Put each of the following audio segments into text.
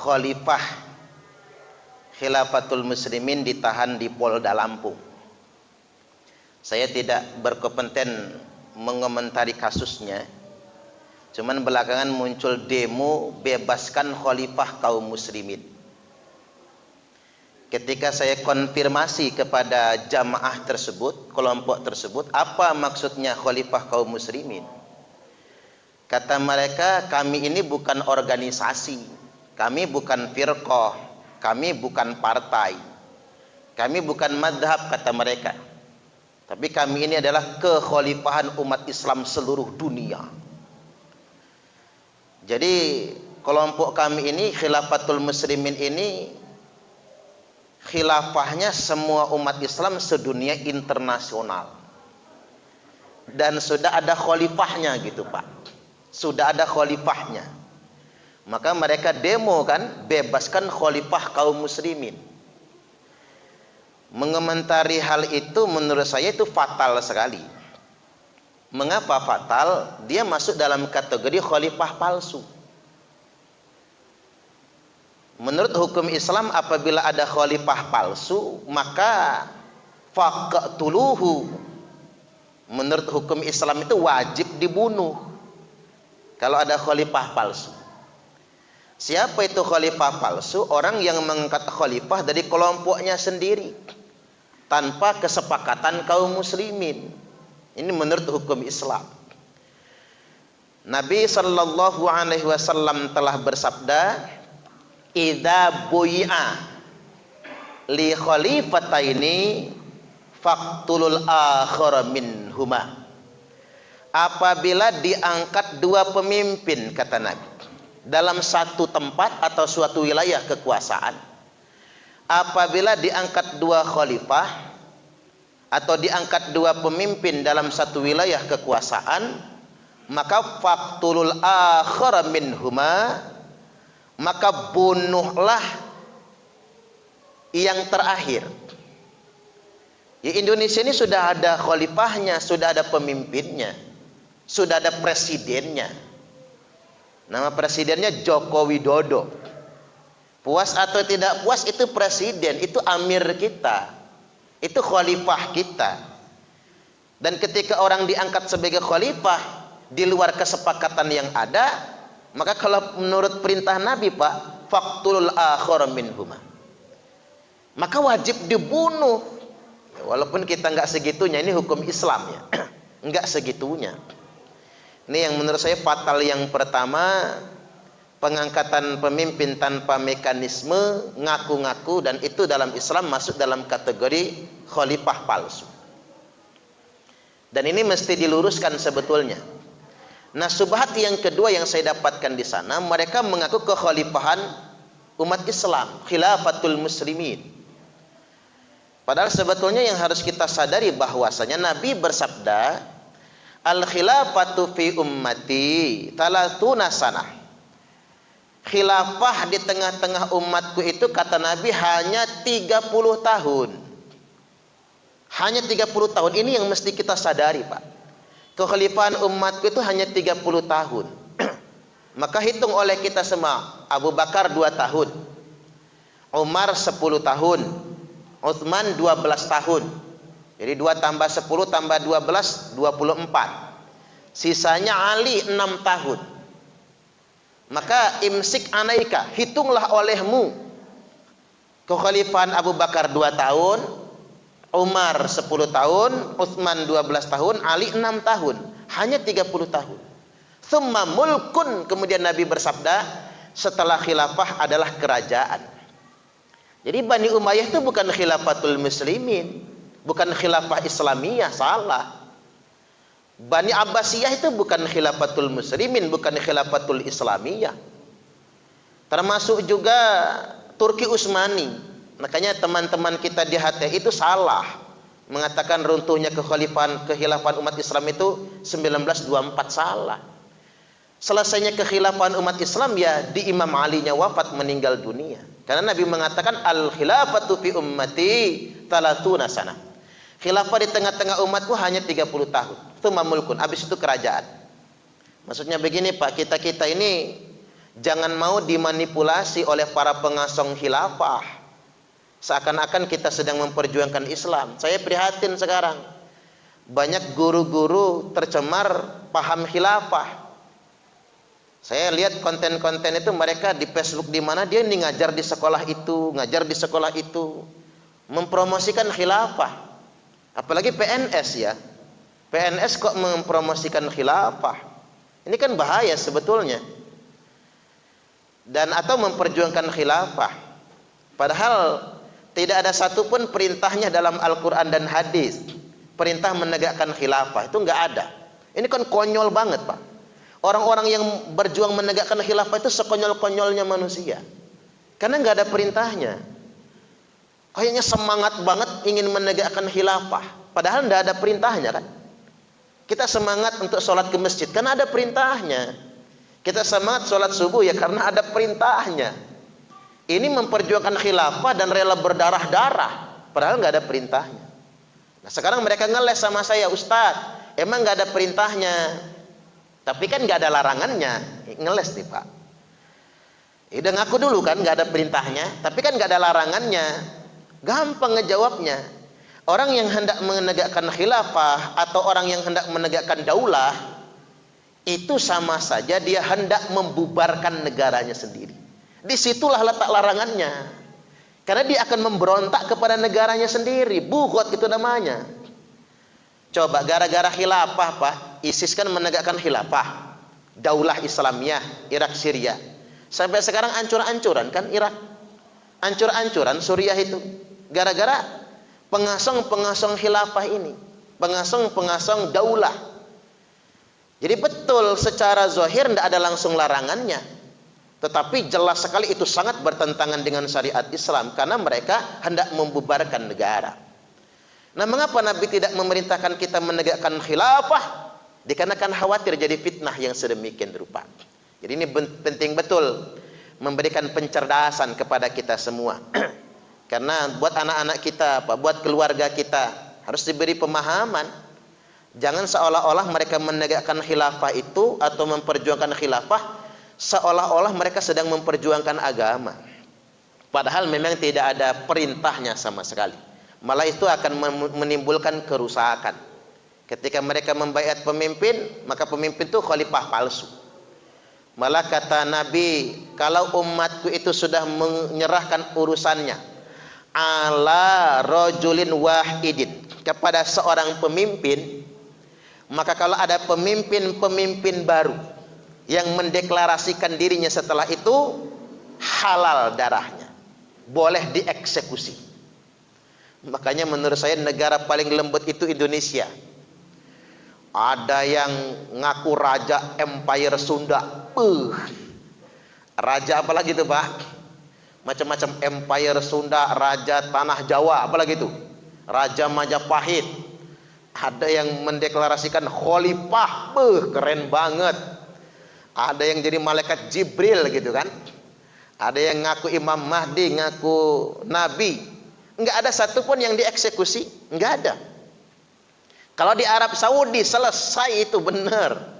Khalifah Khilafatul Muslimin ditahan di Polda Lampung. Saya tidak berkompeten mengomentari kasusnya. Cuman belakangan muncul demo bebaskan khalifah kaum muslimin. Ketika saya konfirmasi kepada jamaah tersebut, kelompok tersebut, apa maksudnya khalifah kaum muslimin? Kata mereka, kami ini bukan organisasi, kami bukan firqah, kami bukan partai, kami bukan madhab, kata mereka. Tapi kami ini adalah kekhalifahan umat Islam seluruh dunia. Jadi kelompok kami ini, Khilafatul Muslimin ini, khilafahnya semua umat Islam sedunia internasional. Dan sudah ada khalifahnya gitu Pak. Sudah ada khalifahnya. Maka mereka demo kan, bebaskan khalifah kaum muslimin. Mengomentari hal itu menurut saya itu fatal sekali. Mengapa fatal? Dia masuk dalam kategori khalifah palsu. Menurut hukum Islam, apabila ada khalifah palsu, maka faqtuluhu. Menurut hukum Islam itu wajib dibunuh kalau ada khalifah palsu. Siapa itu khalifah palsu? Orang yang mengangkat khalifah dari kelompoknya sendiri tanpa kesepakatan kaum muslimin. Ini menurut hukum Islam. Nabi sallallahu alaihi wasallam telah bersabda, "Idza bui'a li khalifataini faqtulul akhara minhuma." Apabila diangkat dua pemimpin, kata Nabi, dalam satu tempat atau suatu wilayah kekuasaan, apabila diangkat dua khalifah atau diangkat dua pemimpin dalam satu wilayah kekuasaan, maka faqtulul akhara minhuma, maka bunuhlah yang terakhir. Di Indonesia ini sudah ada khalifahnya, sudah ada pemimpinnya, sudah ada presidennya. Nama presidennya Joko Widodo. Puas atau tidak puas, itu presiden, itu amir kita, itu khalifah kita. Dan ketika orang diangkat sebagai khalifah di luar kesepakatan yang ada, maka kalau menurut perintah Nabi Pak, faqtulul akhara minhuma, maka wajib dibunuh. Walaupun kita nggak segitunya, ini hukum Islam ya, nggak segitunya. Ini yang menurut saya fatal. Yang pertama, pengangkatan pemimpin tanpa mekanisme, ngaku-ngaku, dan itu dalam Islam masuk dalam kategori khalifah palsu. Dan ini mesti diluruskan sebetulnya. Nah, subhat yang kedua yang saya dapatkan di sana, mereka mengaku kekhalifahan umat Islam, khilafatul muslimin. Padahal sebetulnya yang harus kita sadari bahwasanya Nabi bersabda, al-khilafatu fi ummati talatuna sanah. Khilafah di tengah-tengah umatku itu, kata Nabi, hanya 30 tahun. Hanya 30 tahun. Ini yang mesti kita sadari Pak. Kekhalifahan umatku itu hanya 30 tahun. Maka hitung oleh kita semua. Abu Bakar 2 tahun, Umar 10 tahun, Utsman 12 tahun. Jadi 2 tambah 10 tambah 12, 24. Sisanya Ali 6 tahun. Maka imsik anaika, hitunglah olehmu. Kekhalifahan Abu Bakar 2 tahun, Umar 10 tahun, Utsman 12 tahun, Ali 6 tahun. Hanya 30 tahun. Tsumma mulkun, kemudian Nabi bersabda, setelah khilafah adalah kerajaan. Jadi Bani Umayyah itu bukan khilafatul muslimin, bukan khilafah Islamiyah, salah. Bani Abbasiyah itu bukan khilafatul muslimin, bukan khilafatul Islamiyah. Termasuk juga Turki Utsmani. Makanya teman-teman kita di HTI itu salah mengatakan runtuhnya kekhilafan umat Islam itu 1924, salah. Selesainya kekhilafan umat Islam ya di Imam Ali-nya wafat, meninggal dunia. Karena Nabi mengatakan al-khilafatu fi ummati talatuna sanah. Khilafah di tengah-tengah umatku hanya 30 tahun. Tsumma mulkun, habis itu kerajaan. Maksudnya begini Pak, kita ini Jangan mau dimanipulasi oleh para pengasong khilafah. Seakan-akan kita sedang memperjuangkan Islam. Saya prihatin sekarang. Banyak guru-guru tercemar paham khilafah. Saya lihat konten-konten itu mereka di Facebook di mana dia ini ngajar di sekolah itu, ngajar di sekolah itu, mempromosikan khilafah. Apalagi PNS ya. PNS kok mempromosikan khilafah. Ini kan bahaya sebetulnya. Dan atau memperjuangkan khilafah. Padahal tidak ada satupun perintahnya dalam Al-Quran dan hadis. Perintah menegakkan khilafah itu enggak ada. Ini kan konyol banget, Pak. Orang-orang yang berjuang menegakkan khilafah itu sekonyol-konyolnya manusia. Karena enggak ada perintahnya. Kayaknya semangat banget ingin menegakkan khilafah. Padahal enggak ada perintahnya kan. Kita semangat untuk sholat ke masjid karena ada perintahnya. Kita semangat sholat subuh ya karena ada perintahnya. Ini memperjuangkan khilafah dan rela berdarah-darah. Padahal nggak ada perintahnya. Nah sekarang mereka ngeles sama saya, Ustadz, emang nggak ada perintahnya. Tapi kan nggak ada larangannya. Ngeles nih Pak. Udah ngaku dulu kan nggak ada perintahnya. Tapi kan nggak ada larangannya. Gampang ngejawabnya. Orang yang hendak menegakkan khilafah atau orang yang hendak menegakkan daulah, itu sama saja dia hendak membubarkan negaranya sendiri. Disitulah letak larangannya. Karena dia akan memberontak kepada negaranya sendiri. Bughot itu namanya. Coba gara-gara khilafah Pak, ISIS kan menegakkan khilafah. Daulah Islamiyah, Irak, Syria. Sampai sekarang ancur-ancuran kan Irak. Ancur-ancuran Suriah itu. Gara-gara pengasong-pengasong khilafah ini. Pengasong-pengasong daulah. Jadi betul secara zahir tidak ada langsung larangannya. Tetapi jelas sekali itu sangat bertentangan dengan syariat Islam. Karena mereka hendak membubarkan negara. Nah mengapa Nabi tidak memerintahkan kita menegakkan khilafah? Dikarenakan khawatir jadi fitnah yang sedemikian rupa. Jadi ini penting betul. Memberikan pencerdasan kepada kita semua. Karena buat anak-anak kita, buat keluarga kita. Harus diberi pemahaman. Jangan seolah-olah mereka menegakkan khilafah itu atau memperjuangkan khilafah seolah-olah mereka sedang memperjuangkan agama. Padahal memang tidak ada perintahnya sama sekali. Malah itu akan menimbulkan kerusakan. Ketika mereka membaiat pemimpin, maka pemimpin itu khalifah palsu. Malah kata Nabi, kalau umatku itu sudah menyerahkan urusannya ala rajulin wahidin, kepada seorang pemimpin, maka kalau ada pemimpin-pemimpin baru yang mendeklarasikan dirinya setelah itu, halal darahnya, boleh dieksekusi. Makanya menurut saya negara paling lembut itu Indonesia. Ada yang ngaku raja Empire Sunda, raja apalagi itu Pak, macam-macam Empire Sunda, raja Tanah Jawa, apalagi itu, raja Majapahit. Ada yang mendeklarasikan khalifah, keren banget. Ada yang jadi malaikat Jibril gitu kan. Ada yang ngaku Imam Mahdi, ngaku Nabi. Enggak ada satupun yang dieksekusi, enggak ada. Kalau di Arab Saudi selesai itu benar.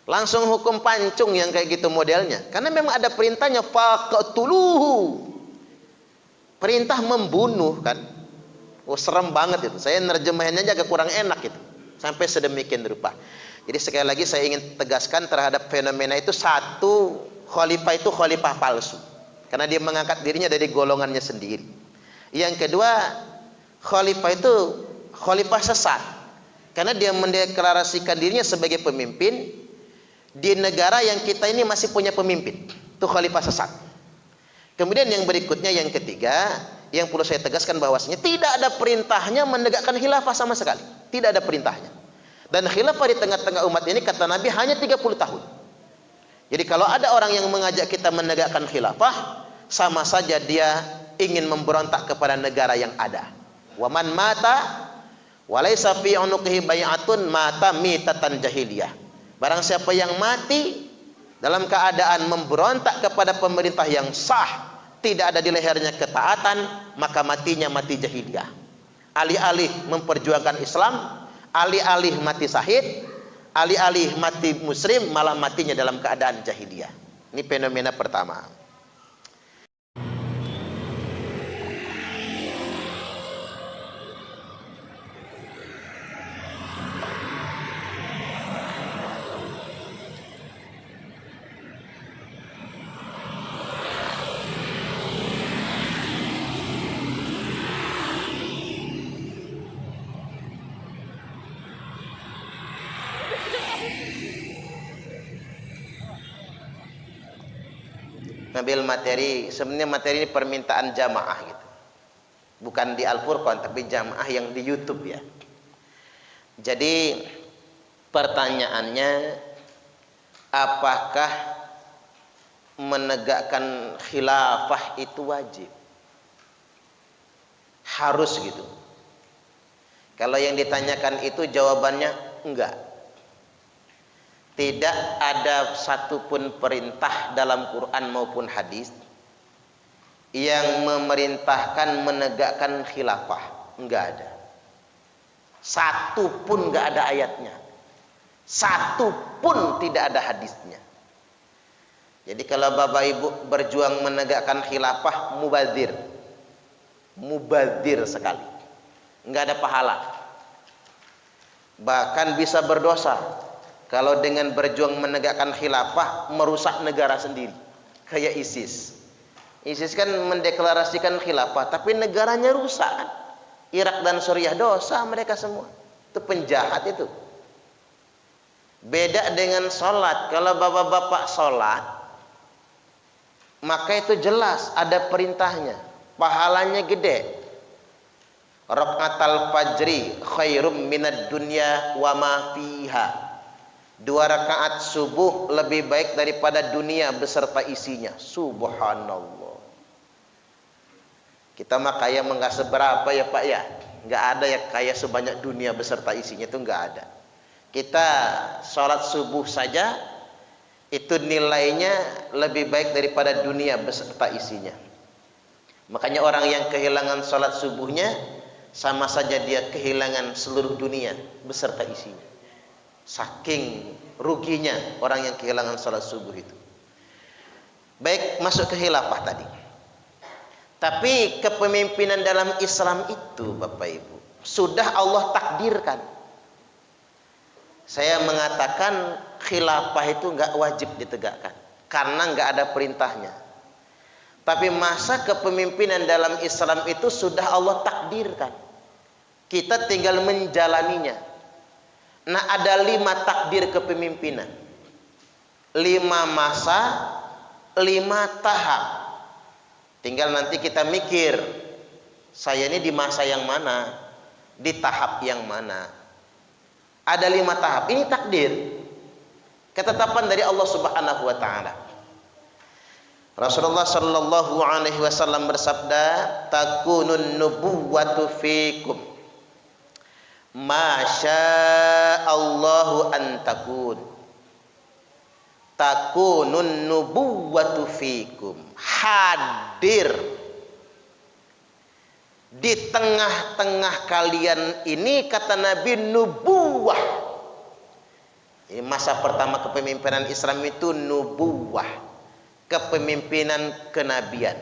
Langsung hukum pancung yang kayak gitu modelnya. Karena memang ada perintahnya faqtuluhu. Perintah membunuh kan. Oh serem banget itu. Saya nerjemahinnya aja agak kurang enak itu. Sampai sedemikian rupa. Jadi sekali lagi saya ingin tegaskan terhadap fenomena itu, satu, khalifah itu khalifah palsu. Karena dia mengangkat dirinya dari golongannya sendiri. Yang kedua, khalifah itu khalifah sesat. Karena dia mendeklarasikan dirinya sebagai pemimpin di negara yang kita ini masih punya pemimpin. Itu khalifah sesat. Kemudian yang berikutnya, yang ketiga, yang perlu saya tegaskan bahwasanya tidak ada perintahnya menegakkan khilafah sama sekali. Tidak ada perintahnya. Dan khilafah di tengah-tengah umat ini kata Nabi hanya 30 tahun. Jadi kalau ada orang yang mengajak kita menegakkan khilafah, sama saja dia ingin memberontak kepada negara yang ada. Wa man mata walaysa fi unuqihi bai'atun mata mitatan jahiliyah. Barang siapa yang mati dalam keadaan memberontak kepada pemerintah yang sah, tidak ada di lehernya ketaatan, maka matinya mati jahiliyah. Alih-alih memperjuangkan Islam, alih-alih mati syahid, alih-alih mati muslim, malah matinya dalam keadaan jahiliyah. Ini fenomena pertama. Ngambil materi, sebenarnya materi ini permintaan jamaah gitu. Bukan di Al-Furqan tapi jamaah yang di YouTube ya. Jadi pertanyaannya, apakah menegakkan khilafah itu wajib? Harus gitu. Kalau yang ditanyakan itu jawabannya enggak. Tidak ada satupun perintah dalam Quran maupun hadis yang memerintahkan menegakkan khilafah. Enggak ada. Satu pun enggak ada ayatnya. Satu pun tidak ada hadisnya. Jadi kalau Bapak Ibu berjuang menegakkan khilafah, mubazir. Mubazir sekali. Enggak ada pahala. Bahkan bisa berdosa. Kalau dengan berjuang menegakkan khilafah merusak negara sendiri, kayak ISIS. ISIS kan mendeklarasikan khilafah, tapi negaranya rusak. Irak dan Suriah dosa mereka semua. Itu penjahat itu. Beda dengan sholat. Kalau bapak-bapak sholat, maka itu jelas ada perintahnya. Pahalanya gede. Rakaatal fajri khairum minad dunya wa ma fiha. 2 rakaat subuh lebih baik daripada dunia beserta isinya. Subhanallah. Kita mah kaya enggak seberapa ya Pak ya. Enggak ada ya kaya sebanyak dunia beserta isinya, itu enggak ada. Kita sholat subuh saja itu nilainya lebih baik daripada dunia beserta isinya. Makanya orang yang kehilangan sholat subuhnya sama saja dia kehilangan seluruh dunia beserta isinya. Saking ruginya orang yang kehilangan salat subuh itu. Baik, masuk ke khilafah tadi. Tapi kepemimpinan dalam Islam itu Bapak Ibu sudah Allah takdirkan. Saya mengatakan khilafah itu enggak wajib ditegakkan karena enggak ada perintahnya. Tapi masa kepemimpinan dalam Islam itu sudah Allah takdirkan. Kita tinggal menjalaninya. Nah, ada 5 takdir kepemimpinan. 5 masa, 5 tahap. Tinggal nanti kita mikir, saya ini di masa yang mana, di tahap yang mana. Ada 5 tahap. Ini takdir. Ketetapan dari Allah Subhanahu wa taala. Rasulullah sallallahu alaihi wasallam bersabda, "Takunun nubuwwatu fikum Masya Allahu an takun." Takunun nubuwwatu fikum. Hadir di tengah-tengah kalian ini, kata Nabi, nubuwah. Ini masa pertama kepemimpinan Islam itu nubuwah, kepemimpinan kenabian.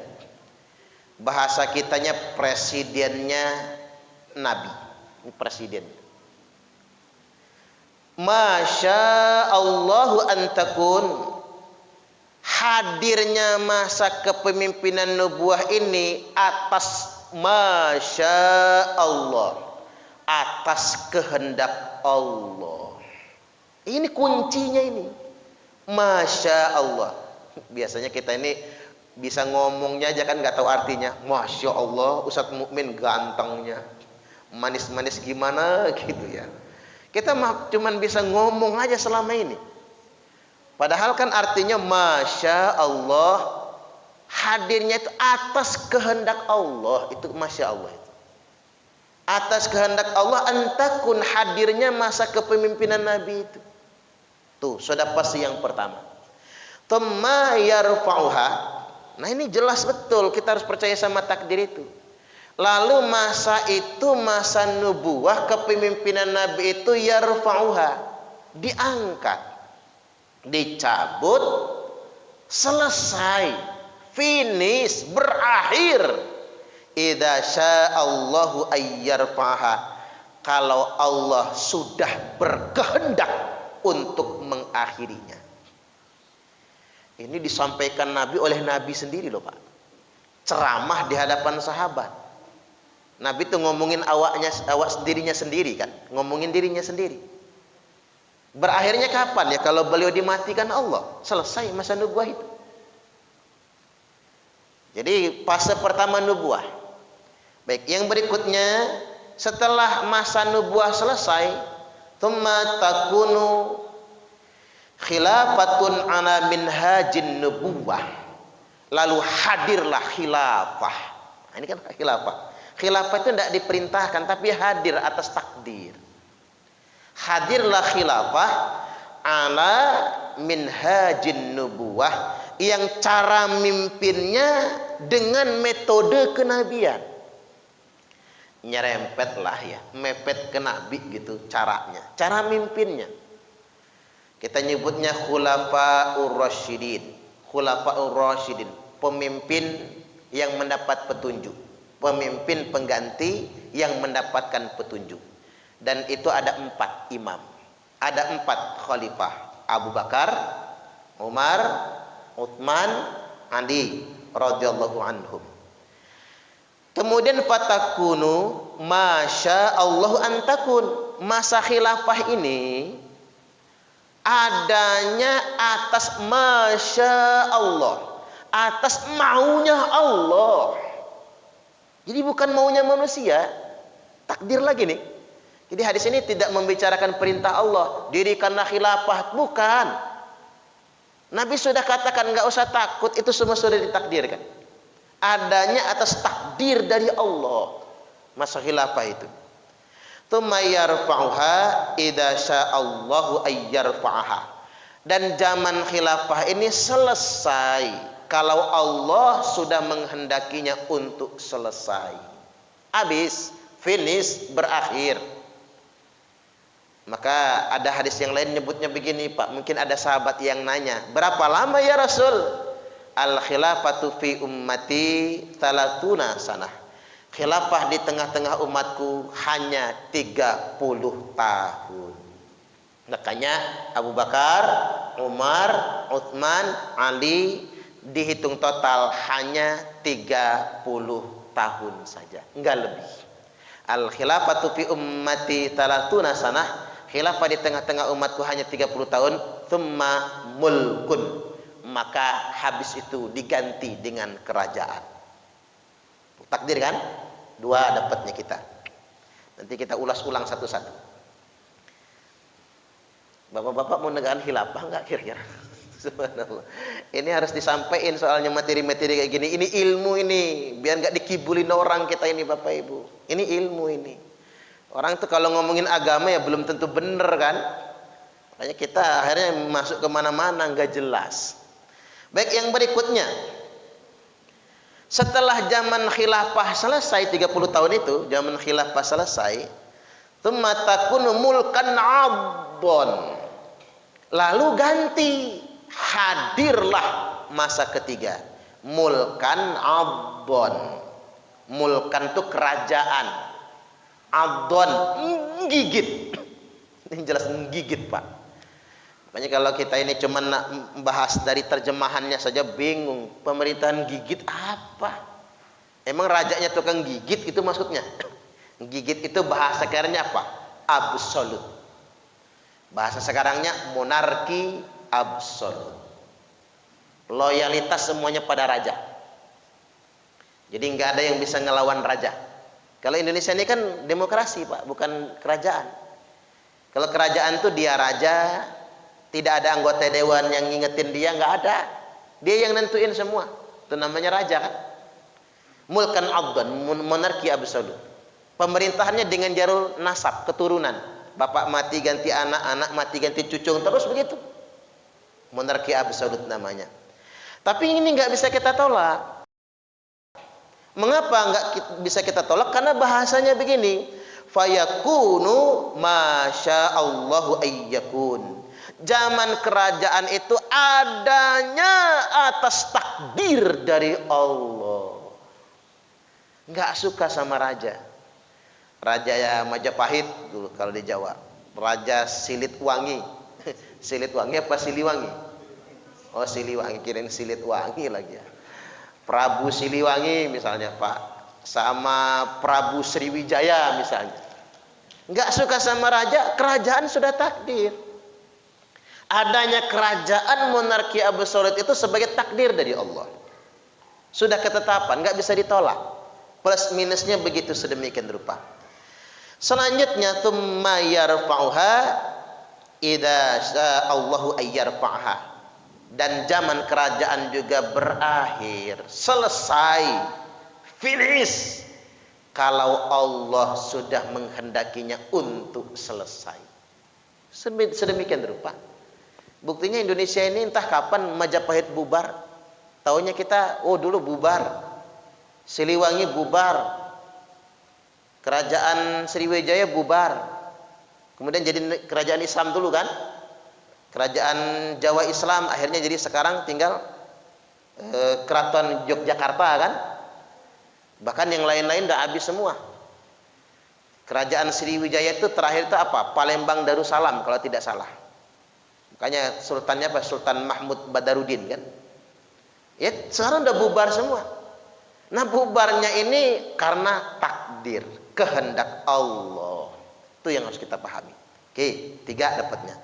Bahasa kitanya presidennya Nabi. Ini presiden. Masya Allahu antakun. Hadirnya masa kepemimpinan nubuah ini atas Masya Allah, atas kehendak Allah. Ini kuncinya ini. Masya Allah. Biasanya kita ini bisa ngomongnya aja kan nggak tahu artinya. Masya Allah, Ustadz Mukmin gantengnya. Manis-manis gimana gitu ya. Kita mah cuman bisa ngomong aja selama ini. Padahal kan artinya Masya Allah, hadirnya itu atas kehendak Allah. Itu Masya Allah itu. Atas kehendak Allah antakun, hadirnya masa kepemimpinan Nabi itu. Tuh, sudah pasti yang pertama. Thumma yarfa'uha. Nah, ini jelas betul, kita harus percaya sama takdir itu. Lalu masa itu, masa nubuah, kepemimpinan Nabi itu yarfa'uha, diangkat, dicabut, Selesai, finish, berakhir. Idza sya'allahu ayyarfaha, kalau Allah sudah berkehendak untuk mengakhirinya. Ini disampaikan Nabi oleh Nabi sendiri loh Pak. Ceramah di hadapan sahabat. Nabi itu ngomongin awak dirinya sendiri kan, ngomongin dirinya sendiri. Berakhirnya kapan ya? Kalau beliau dimatikan Allah, selesai masa nubuah itu. Jadi fase pertama nubuah. Baik, yang berikutnya setelah masa nubuah selesai, thumma takunu khilafatun ala minhajin nubuwah. Lalu hadirlah khilafah. Nah, ini kan khilafah. Khilafah itu tidak diperintahkan tapi hadir atas takdir. Hadirlah khilafah ala minhajin nubuwah, yang cara mimpinnya dengan metode kenabian. Nyerempet lah ya, mepet ke Nabi gitu caranya, cara mimpinnya. Kita nyebutnya khulafaur rasyidin. Khulafaur rasyidin, pemimpin yang mendapat petunjuk, pemimpin pengganti yang mendapatkan petunjuk. Dan itu ada 4 imam, ada 4 khalifah: Abu Bakar, Umar, Utsman, Ali radhiyallahu anhum. Kemudian fatakunu masya Allah antakun. Masa khilafah ini adanya atas masya Allah, atas maunya Allah. Jadi bukan maunya manusia, takdir lagi nih. Jadi hadis ini tidak membicarakan perintah Allah, dirikanlah khilafah, bukan. Nabi sudah katakan nggak usah takut, itu semua sudah ditakdirkan. Adanya atas takdir dari Allah masa khilafah itu. Tsumma yarfa'uha idza sya'allahu ayyarfa'aha. Dan zaman khilafah ini selesai kalau Allah sudah menghendakinya untuk selesai. Habis, finish, berakhir. Maka ada hadis yang lain nyebutnya begini Pak, mungkin ada sahabat yang nanya, berapa lama ya Rasul? Al khilafatu fi ummati 30 sanah. Khilafah di tengah-tengah umatku hanya 30 tahun. Makanya Abu Bakar, Umar, Utsman, Ali dihitung total hanya 30 tahun saja, enggak lebih. Al khilafatu fi ummati 30 sanah. Khilafah di tengah-tengah umatku hanya 30 tahun. Tsumma mulkun, maka habis itu diganti dengan kerajaan. Takdir kan? 2 dapatnya kita. Nanti kita ulas ulang satu-satu. Bapak-bapak mau negara khilafah enggak kira-kira? Subhanallah. Ini harus disampaikan soalnya materi-materi kayak gini. Ini ilmu ini, biar enggak dikibulin orang kita ini Bapak Ibu. Ini ilmu ini. Orang tuh kalau ngomongin agama ya belum tentu bener kan? Makanya kita akhirnya masuk ke mana-mana enggak jelas. Baik, yang berikutnya, setelah zaman khilafah selesai 30 tahun itu, zaman khilafah selesai, tsumma takunu mulkan 'abdon. Lalu ganti, hadirlah masa ketiga, mulkan 'abdon. Mulkan itu kerajaan, 'abdon gigit. Ini jelas gigit Pak. Makanya kalau kita ini cuma bahas dari terjemahannya saja bingung. Pemerintahan gigit apa? Emang rajanya tukang gigit itu maksudnya? Gigit itu bahasa sekarangnya apa? Absolut. Bahasa sekarangnya monarki absolut. Loyalitas semuanya pada raja. Jadi nggak ada yang bisa ngelawan raja. Kalau Indonesia ini kan demokrasi Pak, bukan kerajaan. Kalau kerajaan tuh dia raja, tidak ada anggota dewan yang ngingetin dia, nggak ada. Dia yang nentuin semua. Itu namanya raja kan. Mulkan abdan, monarki absolut. Pemerintahannya dengan jalur nasab, keturunan. Bapak mati ganti anak, anak mati ganti cucu, terus begitu. Monarki absolut namanya. Tapi ini nggak bisa kita tolak. Mengapa nggak bisa kita tolak? Karena bahasanya begini. Fayakunu masya Allahu ayyakun. Zaman kerajaan itu adanya atas takdir dari Allah. Nggak suka sama raja. Raja ya Majapahit dulu kalau di Jawa. Raja Silitwangi. Silitwangi apa Siliwangi? Oh Siliwangi, kirain Silitwangi lagi ya. Prabu Siliwangi misalnya Pak. Sama Prabu Sriwijaya misalnya. Nggak suka sama raja, kerajaan sudah takdir. Adanya kerajaan monarki absolut itu sebagai takdir dari Allah. Sudah ketetapan, nggak bisa ditolak. Plus minusnya begitu sedemikian rupa. Selanjutnya tsumma yarfa'uha idza Allahu ayyarfa'ha. Dan zaman kerajaan juga berakhir, selesai, finish kalau Allah sudah menghendakinya untuk selesai. Sedemikian rupa. Buktinya Indonesia ini entah kapan Majapahit bubar. Taunya kita, oh dulu bubar. Siliwangi bubar. Kerajaan Sriwijaya bubar. Kemudian jadi kerajaan Islam dulu kan. Kerajaan Jawa Islam akhirnya jadi sekarang tinggal Keraton Yogyakarta kan. Bahkan yang lain-lain udah habis semua. Kerajaan Sriwijaya itu terakhir itu apa? Palembang Darussalam kalau tidak salah. Makanya sultannya apa? Sultan Mahmud Badarudin kan. Ya sekarang udah bubar semua. Nah bubarnya ini karena takdir, kehendak Allah. Itu yang harus kita pahami. Oke, 3 dapatnya.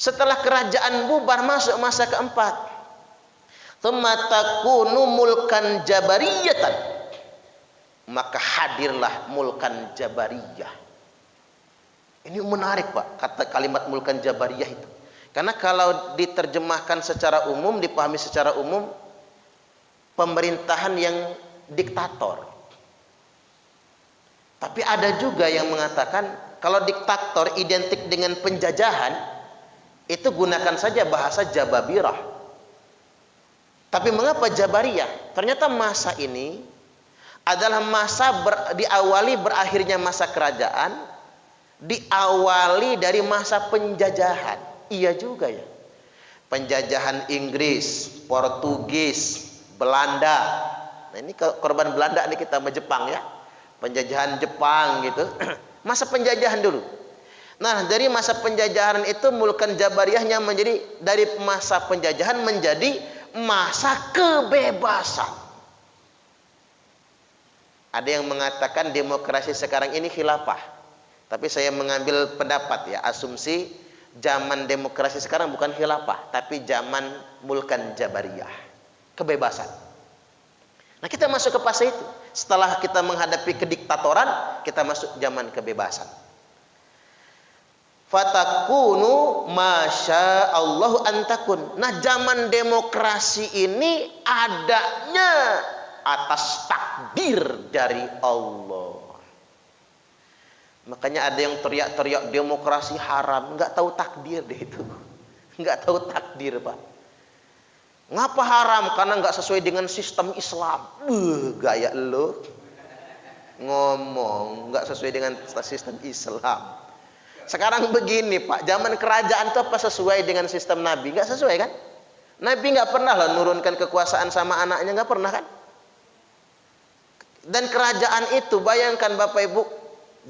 Setelah kerajaan bubar masuk masa keempat. Tsumma takunu mulkan jabariyatan. Maka hadirlah mulkan jabariyah. Ini menarik Pak, kata kalimat mulkan jabariyah itu. Karena kalau diterjemahkan secara umum, dipahami secara umum, pemerintahan yang diktator. Tapi ada juga yang mengatakan kalau diktator identik dengan penjajahan, itu gunakan saja bahasa Jababirah. Tapi mengapa Jabariyah? Ternyata masa ini adalah masa diawali berakhirnya masa kerajaan, diawali dari masa penjajahan. Iya juga ya. Penjajahan Inggris, Portugis, Belanda. Nah ini korban Belanda nih kita sama Jepang ya. Penjajahan Jepang gitu. Masa penjajahan dulu. Nah dari masa penjajahan itu mulkan jabariyahnya menjadi dari masa penjajahan menjadi masa kebebasan. Ada yang mengatakan demokrasi sekarang ini khilafah. Tapi saya mengambil pendapat ya, asumsi zaman demokrasi sekarang bukan khilafah, tapi zaman mulkan jabariyah, kebebasan. Nah kita masuk ke fase itu. Setelah kita menghadapi kediktatoran, kita masuk zaman kebebasan. Fatakunu masya Allahu antakun. Nah zaman demokrasi ini adanya atas takdir dari Allah. Makanya ada yang teriak-teriak demokrasi haram, nggak tahu takdir deh itu, nggak tahu takdir Pak. Ngapa haram? Karena nggak sesuai dengan sistem Islam. Gaya lo ngomong nggak sesuai dengan sistem Islam. Sekarang begini Pak, zaman kerajaan itu apa sesuai dengan sistem Nabi? Nggak sesuai kan? Nabi nggak pernah lah nurunkan kekuasaan sama anaknya, nggak pernah kan? Dan kerajaan itu bayangkan Bapak Ibu,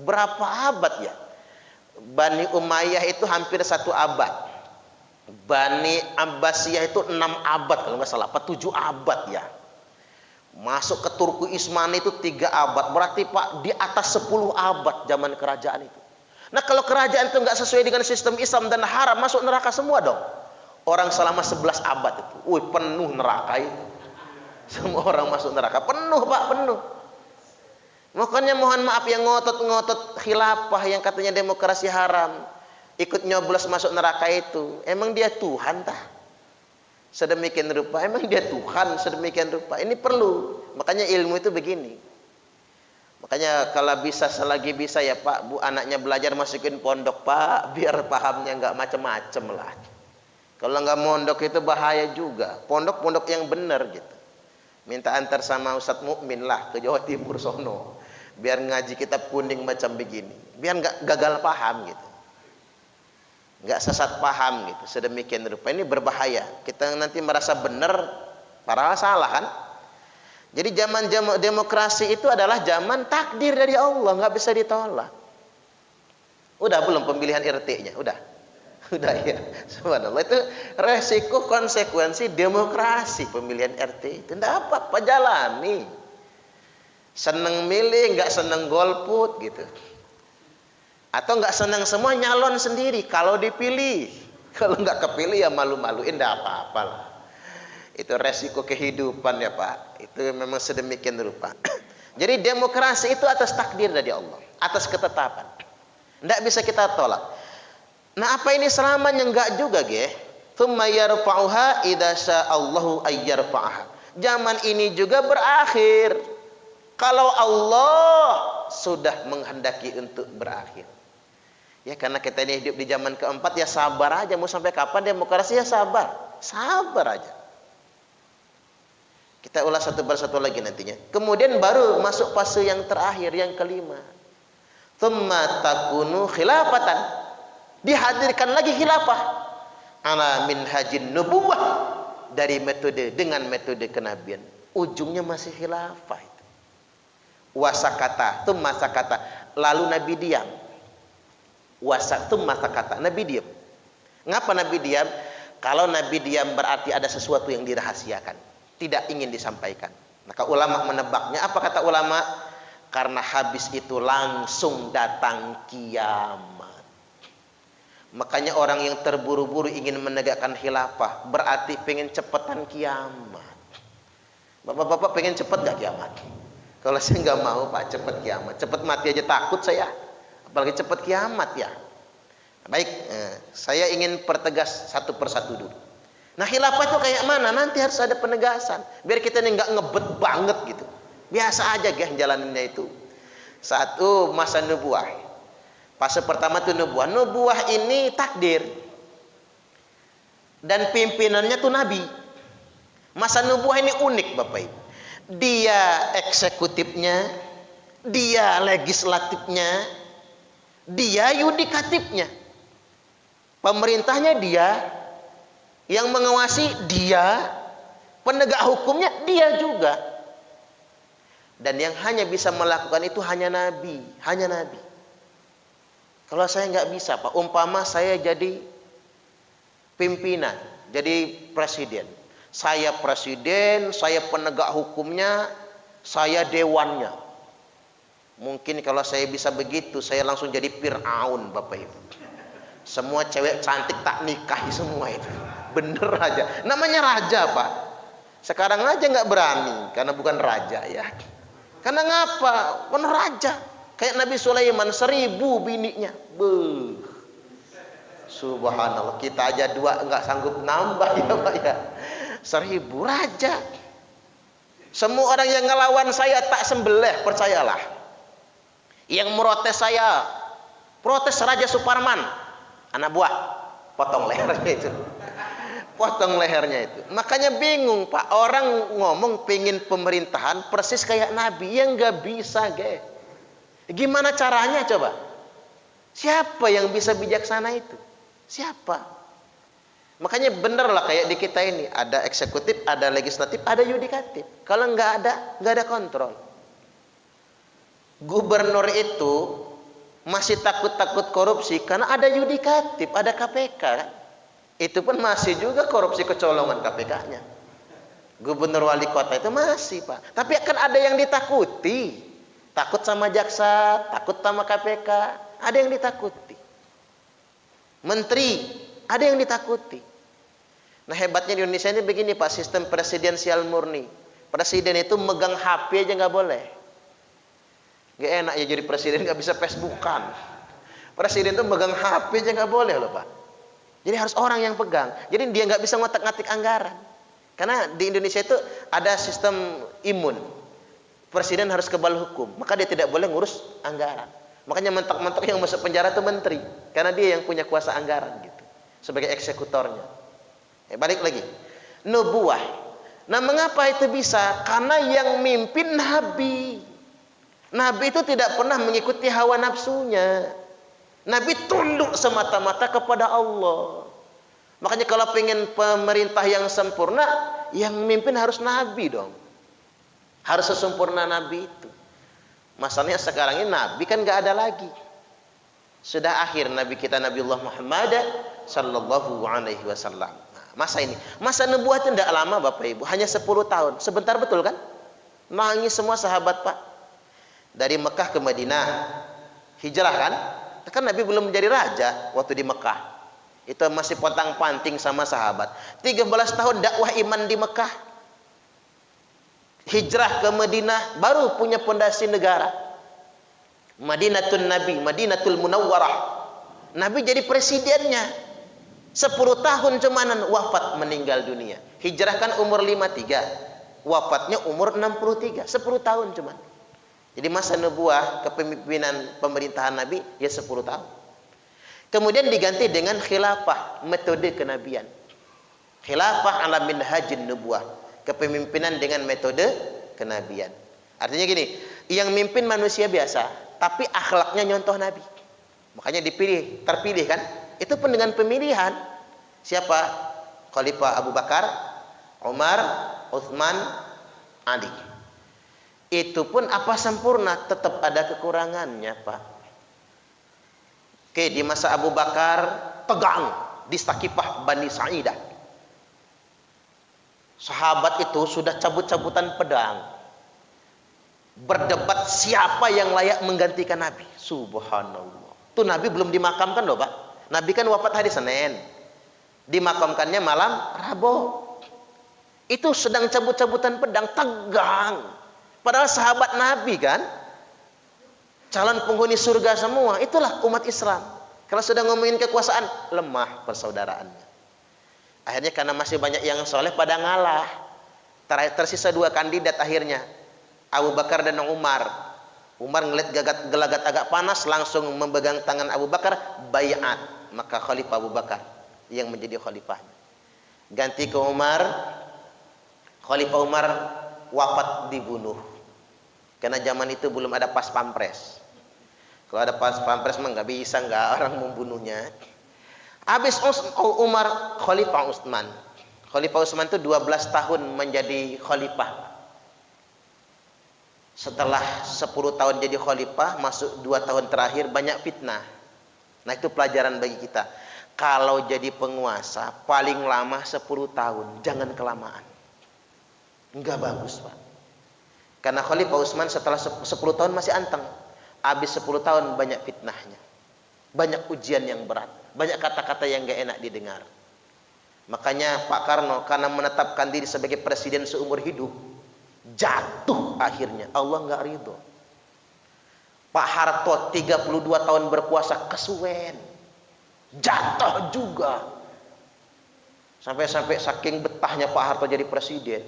berapa abad ya? Bani Umayyah itu hampir 1 abad. Bani Abbasiyah itu 6 abad kalau nggak salah, apa 7 abad ya. Masuk ke Turku Utsmani itu 3 abad. Berarti Pak di atas 10 abad zaman kerajaan itu. Nah kalau kerajaan itu nggak sesuai dengan sistem Islam dan haram, masuk neraka semua dong. Orang selama 11 abad itu, penuh neraka itu. Semua orang masuk neraka, penuh Pak, penuh. Makanya mohon maaf yang ngotot-ngotot khilafah yang katanya demokrasi haram, ikut nyoblos masuk neraka itu, emang dia Tuhan tah? Sedemikian rupa, emang dia Tuhan sedemikian rupa. Ini perlu, makanya ilmu itu begini. Makanya kalau bisa selagi bisa ya Pak, Bu, anaknya belajar masukin pondok Pak, biar pahamnya nggak macem-macem lah. Kalau nggak mondok itu bahaya juga. Pondok-pondok yang benar gitu. Minta antar sama Ustadz Mukmin lah ke Jawa Timur sono. Biar ngaji kitab kuning macam begini. Biar nggak gagal paham gitu. nggak sesat paham gitu. Sedemikian rupa ini berbahaya. Kita nanti merasa benar, padahal salah kan? Jadi zaman demokrasi itu adalah zaman takdir dari Allah, nggak bisa ditolak. Udah belum pemilihan RT-nya? Udah ya. Subhanallah, itu resiko konsekuensi demokrasi pemilihan RT itu. Nggak apa-apa, jalani. Seneng milih, nggak seneng golput gitu. Atau nggak seneng semua, nyalon sendiri kalau dipilih. Kalau nggak kepilih ya malu-maluin, nggak apa-apa lah. Itu resiko kehidupan ya Pak. Itu memang sedemikian rupa. Jadi demokrasi itu atas takdir dari Allah, atas ketetapan. Tidak bisa kita tolak. Nah, apa ini selamanya? Enggak juga, ge. Tsumma yarfa'uha idza sya'allahu ayyarfa'aha. Zaman ini juga berakhir kalau Allah sudah menghendaki untuk berakhir. Ya, karena kita ini hidup di zaman keempat, ya sabar aja. Mau sampai kapan demokrasi, ya sabar. Sabar aja. Kita ulas satu persatu lagi nantinya. Kemudian baru masuk fase yang terakhir, yang kelima. Tsumma takunu khilafatan. Dihadirkan lagi khilafah. Ala minhajin nubuwah. Dari metode, dengan metode kenabian. Ujungnya masih khilafah itu. Wasakata, tsumma sakata. Lalu Nabi diam. Tsumma sakata. Nabi diam. Ngapa Nabi diam? Kalau Nabi diam berarti ada sesuatu yang dirahasiakan, tidak ingin disampaikan. Maka ulama menebaknya, apa kata ulama? Karena habis itu langsung datang kiamat. Makanya orang yang terburu-buru ingin menegakkan khilafah berarti pengen cepetan kiamat. Bapak-bapak pengen cepet gak kiamat? Kalau saya nggak mau Pak cepet kiamat, cepet mati aja takut saya, apalagi cepet kiamat ya. Baik, saya ingin pertegas satu persatu dulu. Nah, khilafah itu kayak mana? Nanti harus ada penegasan. Biar kita ini nggak ngebet banget gitu. Biasa aja guys jalaninnya itu. Satu, masa nubuah. Fase pertama itu nubuah. Nubuah ini takdir. Dan pimpinannya tuh Nabi. Masa nubuah ini unik Bapak Ibu. Dia eksekutifnya, dia legislatifnya, dia yudikatifnya. Pemerintahnya dia, yang mengawasi dia, penegak hukumnya dia juga. Dan yang hanya bisa melakukan itu hanya Nabi, hanya Nabi. Kalau saya nggak bisa Pak, umpama saya jadi pimpinan, jadi presiden. Saya presiden, saya penegak hukumnya, saya dewannya. Mungkin kalau saya bisa begitu, saya langsung jadi Fir'aun Bapak Ibu. Semua cewek cantik tak nikahi semua itu. Bener aja, namanya raja Pak. Sekarang aja nggak berani karena bukan raja ya. Karena ngapa? Kan raja. Kayak Nabi Sulaiman 1000 bininya. Beuh. Subhanallah, kita aja 2 nggak sanggup nambah ya Pak ya. 1000 raja. Semua orang yang ngelawan saya tak sembelih, percayalah. Yang merotes saya, protes Raja Suparman, anak buah, potong lehernya itu. Potong lehernya itu. Makanya bingung Pak, orang ngomong pengen pemerintahan persis kayak Nabi, yang nggak bisa ge. Gimana caranya coba? Siapa yang bisa bijaksana itu? Siapa? Makanya bener lah kayak di kita ini, ada eksekutif, ada legislatif, ada yudikatif. Kalau nggak ada kontrol. Gubernur itu masih takut-takut korupsi karena ada yudikatif, ada KPK. Itu pun masih juga korupsi kecolongan KPK-nya. Gubernur wali kota itu masih Pak. Tapi akan ada yang ditakuti. Takut sama jaksa, takut sama KPK. Ada yang ditakuti. Menteri, ada yang ditakuti. Nah hebatnya di Indonesia ini begini Pak, sistem presidensial murni. Presiden itu megang HP aja nggak boleh. Gak enak ya jadi presiden nggak bisa Facebookan. Presiden itu megang HP aja nggak boleh loh Pak. Jadi harus orang yang pegang. Jadi dia nggak bisa ngotak-ngatik anggaran. Karena di Indonesia itu ada sistem imun. Presiden harus kebal hukum. Maka dia tidak boleh ngurus anggaran. Makanya mentok-mentok yang masuk penjara itu menteri. Karena dia yang punya kuasa anggaran gitu. Sebagai eksekutornya. Balik lagi. Nubuah. Nah mengapa itu bisa? Karena yang mimpin Nabi. Nabi itu tidak pernah mengikuti hawa nafsunya. Nabi tunduk semata-mata kepada Allah. Makanya kalau pengen pemerintah yang sempurna, yang memimpin harus Nabi dong. Harus sesempurna Nabi itu. Masalahnya sekarang ini Nabi kan nggak ada lagi. Sudah akhir Nabi kita Nabiullah Muhammad sallallahu alaihi wasallam. Masa ini, masa nubuah itu tidak lama Bapak Ibu, hanya 10 tahun. Sebentar betul kan? Nangis semua sahabat Pak. Dari Mekah ke Madinah, hijrah kan? Kan Nabi belum menjadi raja waktu di Mekah. Itu masih pontang-panting sama sahabat. 13 tahun dakwah iman di Mekah. Hijrah ke Madinah, baru punya pondasi negara. Madinatul Nabi, Madinatul Munawwarah. Nabi jadi presidennya. 10 tahun cumanan wafat meninggal dunia. Hijrah kan umur 53. Wafatnya umur 63. 10 tahun cuman. Jadi masa nubuah kepemimpinan pemerintahan Nabi ya 10 tahun. Kemudian diganti dengan khilafah, metode kenabian. Khilafah ala minhajin nubuah, kepemimpinan dengan metode kenabian. Artinya gini, yang mimpin manusia biasa, tapi akhlaknya nyontoh Nabi. Makanya dipilih, terpilih kan? Itu pun dengan pemilihan. Siapa? Khalifah Abu Bakar, Umar, Utsman, Ali. Itu pun apa sempurna? Tetap ada kekurangannya, Pak. Oke, di masa Abu Bakar tegang di Sakifah Bani Sa'idah. Sahabat itu sudah cabut-cabutan pedang. Berdebat siapa yang layak menggantikan Nabi. Subhanallah. Itu Nabi belum dimakamkan loh, Pak. Nabi kan wafat hari Senin. Dimakamkannya malam Rabu. Itu sedang cabut-cabutan pedang, tegang. Padahal sahabat Nabi kan, calon penghuni surga semua. Itulah umat Islam. Kalau sudah ngomongin kekuasaan, lemah persaudaraannya. Akhirnya karena masih banyak yang soleh pada ngalah. Tersisa 2 kandidat akhirnya, Abu Bakar dan Umar. Umar ngeliat gelagat agak panas, langsung memegang tangan Abu Bakar, bayat. Maka Khalifah Abu Bakar yang menjadi khalifahnya. Ganti ke Umar. Khalifah Umar wafat dibunuh. Karena zaman itu belum ada pas pampres. Kalau ada pas pampres mah nggak bisa, nggak orang membunuhnya. Habis Umar, Khalifah Utsman. Khalifah Utsman itu 12 tahun menjadi khalifah. Setelah 10 tahun jadi khalifah, masuk 2 tahun terakhir banyak fitnah. Nah itu pelajaran bagi kita. Kalau jadi penguasa paling lama 10 tahun, jangan kelamaan. Enggak bagus, Pak. Karena Khalifah Utsman setelah 10 tahun masih anteng. Habis 10 tahun banyak fitnahnya. Banyak ujian yang berat. Banyak kata-kata yang gak enak didengar. Makanya Pak Karno karena menetapkan diri sebagai presiden seumur hidup, jatuh akhirnya. Allah gak ridho. Pak Harto 32 tahun berkuasa, kesuwen. Jatuh juga. Sampai-sampai saking betahnya Pak Harto jadi presiden.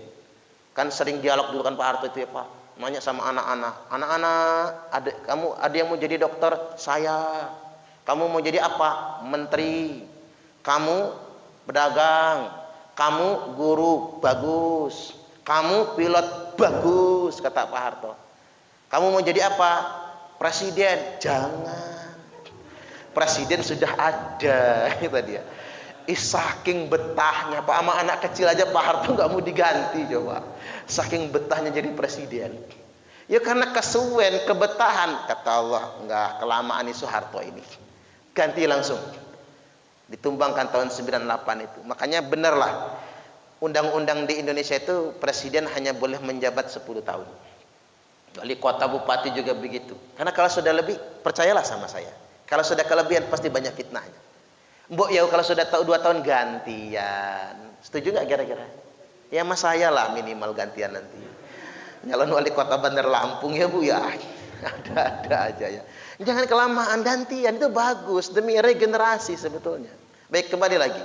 Kan sering dialog dulu kan Pak Harto itu ya Pak. Nanya sama anak-anak. Anak-anak, kamu ada yang mau jadi dokter? Saya. Kamu mau jadi apa? Menteri. Kamu pedagang. Kamu guru? Bagus. Kamu pilot? Bagus, kata Pak Harto. Kamu mau jadi apa? Presiden? Jangan. Presiden sudah ada, kata dia. Saking betahnya Pak, sama anak kecil aja Pak Harto nggak mau diganti coba. Saking betahnya jadi presiden. Ya karena kesuwen, kebetahan. Kata Allah, nggak kelamaan nih Soeharto ini. Ganti langsung. Ditumbangkan tahun 98 itu. Makanya benarlah undang-undang di Indonesia itu presiden hanya boleh menjabat 10 tahun. Wali kota bupati juga begitu. Karena kalau sudah lebih, percayalah sama saya. Kalau sudah kelebihan pasti banyak fitnahnya. Mbok ya kalau sudah tahu 2 tahun gantian. Setuju nggak kira-kira? Ya mas saya lah minimal gantian nanti. Nyalon wali kota Bandar Lampung ya Bu ya. Ada aja ya. Jangan kelamaan, gantian itu bagus demi regenerasi sebetulnya. Baik, kembali lagi.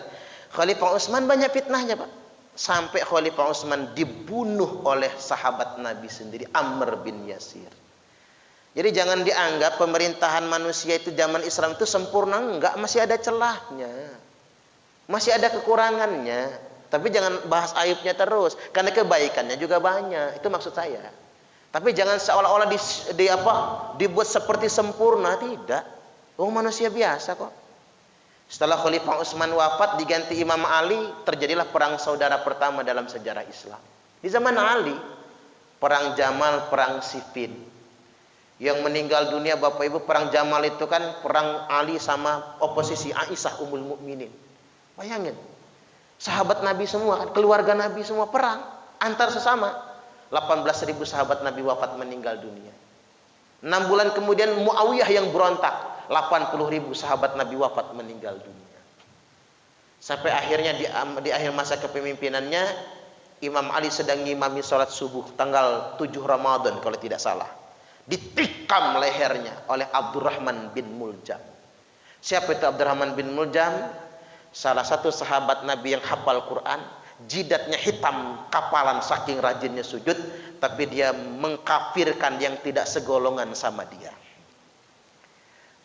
Khalifah Utsman banyak fitnahnya Pak. Sampai Khalifah Utsman dibunuh oleh sahabat Nabi sendiri, Amr bin Yasir. Jadi jangan dianggap pemerintahan manusia itu zaman Islam itu sempurna, enggak, masih ada celahnya. Masih ada kekurangannya. Tapi jangan bahas aibnya terus, karena kebaikannya juga banyak. Itu maksud saya. Tapi jangan seolah-olah dibuat seperti sempurna, tidak. Oh, manusia biasa kok. Setelah Khalifah Utsman wafat diganti Imam Ali, terjadilah perang saudara pertama dalam sejarah Islam. Di zaman Ali, perang Jamal, perang Siffin. Yang meninggal dunia Bapak Ibu, perang Jamal itu kan perang Ali sama oposisi Aisyah Ummul Mukminin. Bayangin. Sahabat Nabi semua kan, keluarga Nabi semua perang antar sesama. 18.000 sahabat Nabi wafat meninggal dunia. 6 bulan kemudian Muawiyah yang berontak. 80.000 sahabat Nabi wafat meninggal dunia. Sampai akhirnya di akhir masa kepemimpinannya, Imam Ali sedang ngimami sholat subuh tanggal 7 Ramadan kalau tidak salah. Ditikam lehernya oleh Abdurrahman bin Muljam. Siapa itu Abdurrahman bin Muljam? Salah satu sahabat Nabi yang hafal Quran. Jidatnya hitam kapalan saking rajinnya sujud, tapi dia mengkafirkan yang tidak segolongan sama dia.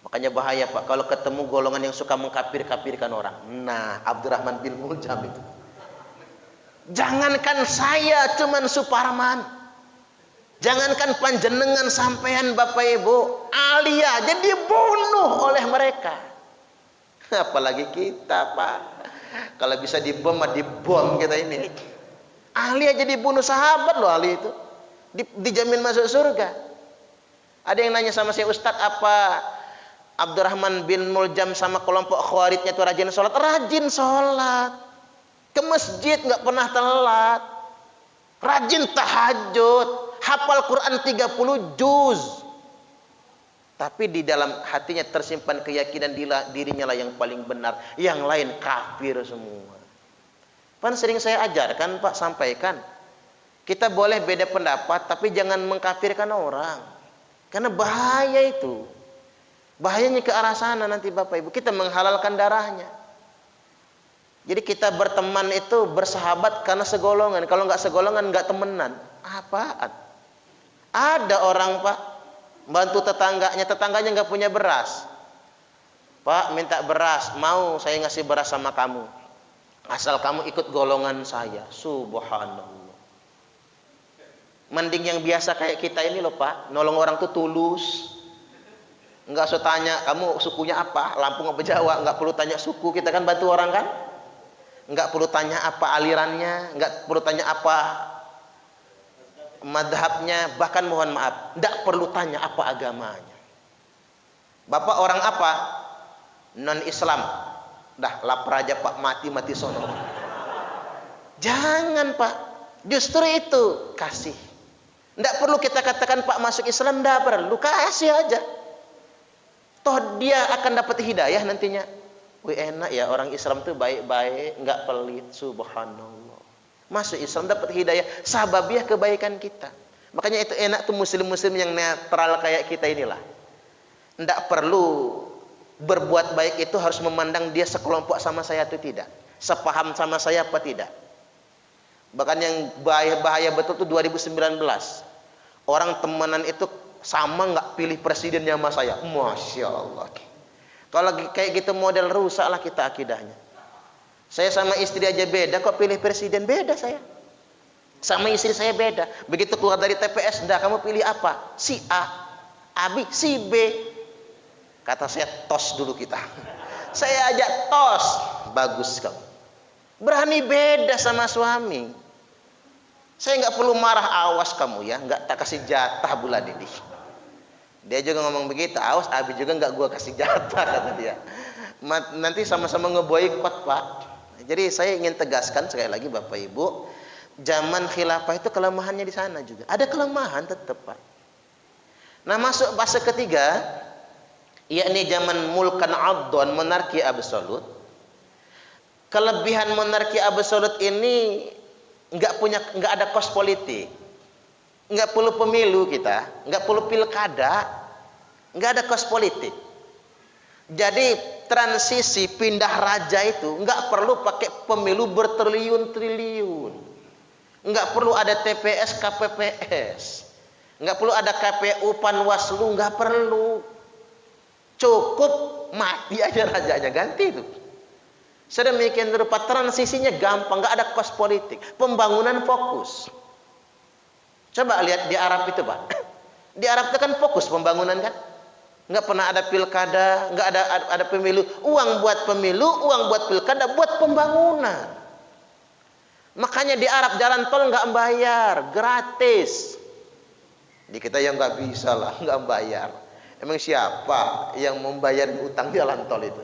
Makanya bahaya Pak kalau ketemu golongan yang suka mengkafir-kafirkan orang. Nah, Abdurrahman bin Muljam itu. Jangankan saya cuman Suparman. Jangankan panjenengan sampean Bapak Ibu, Ali aja dibunuh oleh mereka. Apalagi kita Pak. Kalau bisa dibom kita ini. Ali aja dibunuh, sahabat loh Ali itu. Dijamin masuk surga. Ada yang nanya sama saya, Ustadz, apa Abdurrahman bin Muljam sama kelompok Khawarijnya itu rajin sholat? Rajin sholat. Ke masjid nggak pernah telat. Rajin tahajud. Hafal Quran 30 juz. Tapi di dalam hatinya tersimpan keyakinan dirinya lah yang paling benar. Yang lain kafir semua. Pan sering saya ajarkan Pak, sampaikan. Kita boleh beda pendapat, tapi jangan mengkafirkan orang. Karena bahaya itu. Bahayanya ke arah sana nanti Bapak Ibu. Kita menghalalkan darahnya. Jadi kita berteman itu bersahabat karena segolongan. Kalau nggak segolongan nggak temenan. Apaan? Ada orang Pak bantu tetangganya nggak punya beras. Pak minta beras, mau saya ngasih beras sama kamu. Asal kamu ikut golongan saya. Subhanallah. Mending yang biasa kayak kita ini loh Pak. Nolong orang tuh tulus. Enggak usah tanya kamu sukunya apa, Lampung apa Jawa, enggak perlu tanya suku, kita kan bantu orang kan. Enggak perlu tanya apa alirannya, enggak perlu tanya apa madhabnya, bahkan mohon maaf, enggak perlu tanya apa agamanya. Bapak orang apa? Non Islam. Dah lapar aja Pak, mati sono. Jangan Pak, justru itu kasih. Enggak perlu kita katakan Pak masuk Islam, enggak perlu, kasih aja. Toh dia akan dapat hidayah nantinya. Wih enak ya orang Islam tuh baik-baik, enggak pelit, subhanallah. Masuk Islam dapat hidayah, sababiah kebaikan kita. Makanya itu enak tuh muslim-muslim yang netral kayak kita inilah. Enggak perlu berbuat baik itu harus memandang dia sekelompok sama saya atau tidak. Sepaham sama saya apa tidak. Bahkan yang bahaya betul tuh 2019. Orang temenan itu sama nggak pilih presidennya sama saya. Masya Allah. Kalau kayak gitu model rusak lah kita akidahnya. Saya sama istri aja beda, kok pilih presiden? Beda saya. Sama istri saya beda. Begitu keluar dari TPS, dah kamu pilih apa? Si A, Abi, si B. Kata saya tos dulu kita. Saya ajak tos. Bagus kamu. Berani beda sama suami. Saya nggak perlu marah, awas kamu ya, nggak tak kasih jatah bulan ini. Dia juga ngomong begitu, awas Abi juga nggak gua kasih jatah kata dia. Nanti sama-sama ngeboikot Pak. Jadi saya ingin tegaskan sekali lagi Bapak Ibu, zaman khilafah itu kelemahannya di sana juga. Ada kelemahan tetap Pak. Nah masuk fase ketiga, yakni zaman mulkan abdon, monarki absolut. Kelebihan monarki absolut ini nggak ada kos politik. Nggak perlu pemilu kita, nggak perlu pilkada, nggak ada kos politik. Jadi transisi pindah raja itu nggak perlu pakai pemilu bertriliun-triliun, nggak perlu ada TPS, KPPS, nggak perlu ada KPU, Panwaslu, nggak perlu. Cukup mati aja rajanya, ganti itu. Sedemikian rupa transisinya gampang, nggak ada kos politik, pembangunan fokus. Coba lihat di Arab itu Pak. Di Arab itu kan fokus pembangunan kan. Nggak pernah ada pilkada, nggak ada pemilu. Uang buat pemilu, uang buat pilkada, buat pembangunan. Makanya di Arab jalan tol nggak bayar, gratis. Di kita yang nggak bisa lah, nggak bayar. Emang siapa yang membayar utang jalan tol itu?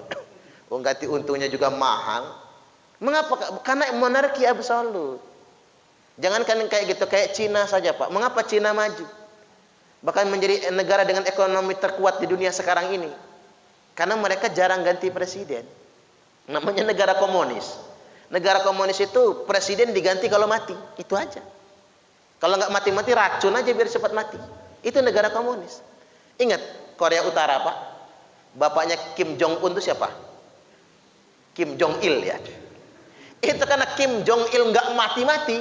Ganti untungnya juga mahal. Mengapa? Karena monarki absolut. Jangankan kayak gitu, kayak Cina saja Pak. Mengapa Cina maju? Bahkan menjadi negara dengan ekonomi terkuat di dunia sekarang ini. Karena mereka jarang ganti presiden. Namanya negara komunis. Negara komunis itu presiden diganti kalau mati. Itu aja. Kalau nggak mati-mati racun aja biar cepat mati. Itu negara komunis. Ingat Korea Utara Pak. Bapaknya Kim Jong Un itu siapa? Kim Jong Il ya. Itu karena Kim Jong Il nggak mati-mati,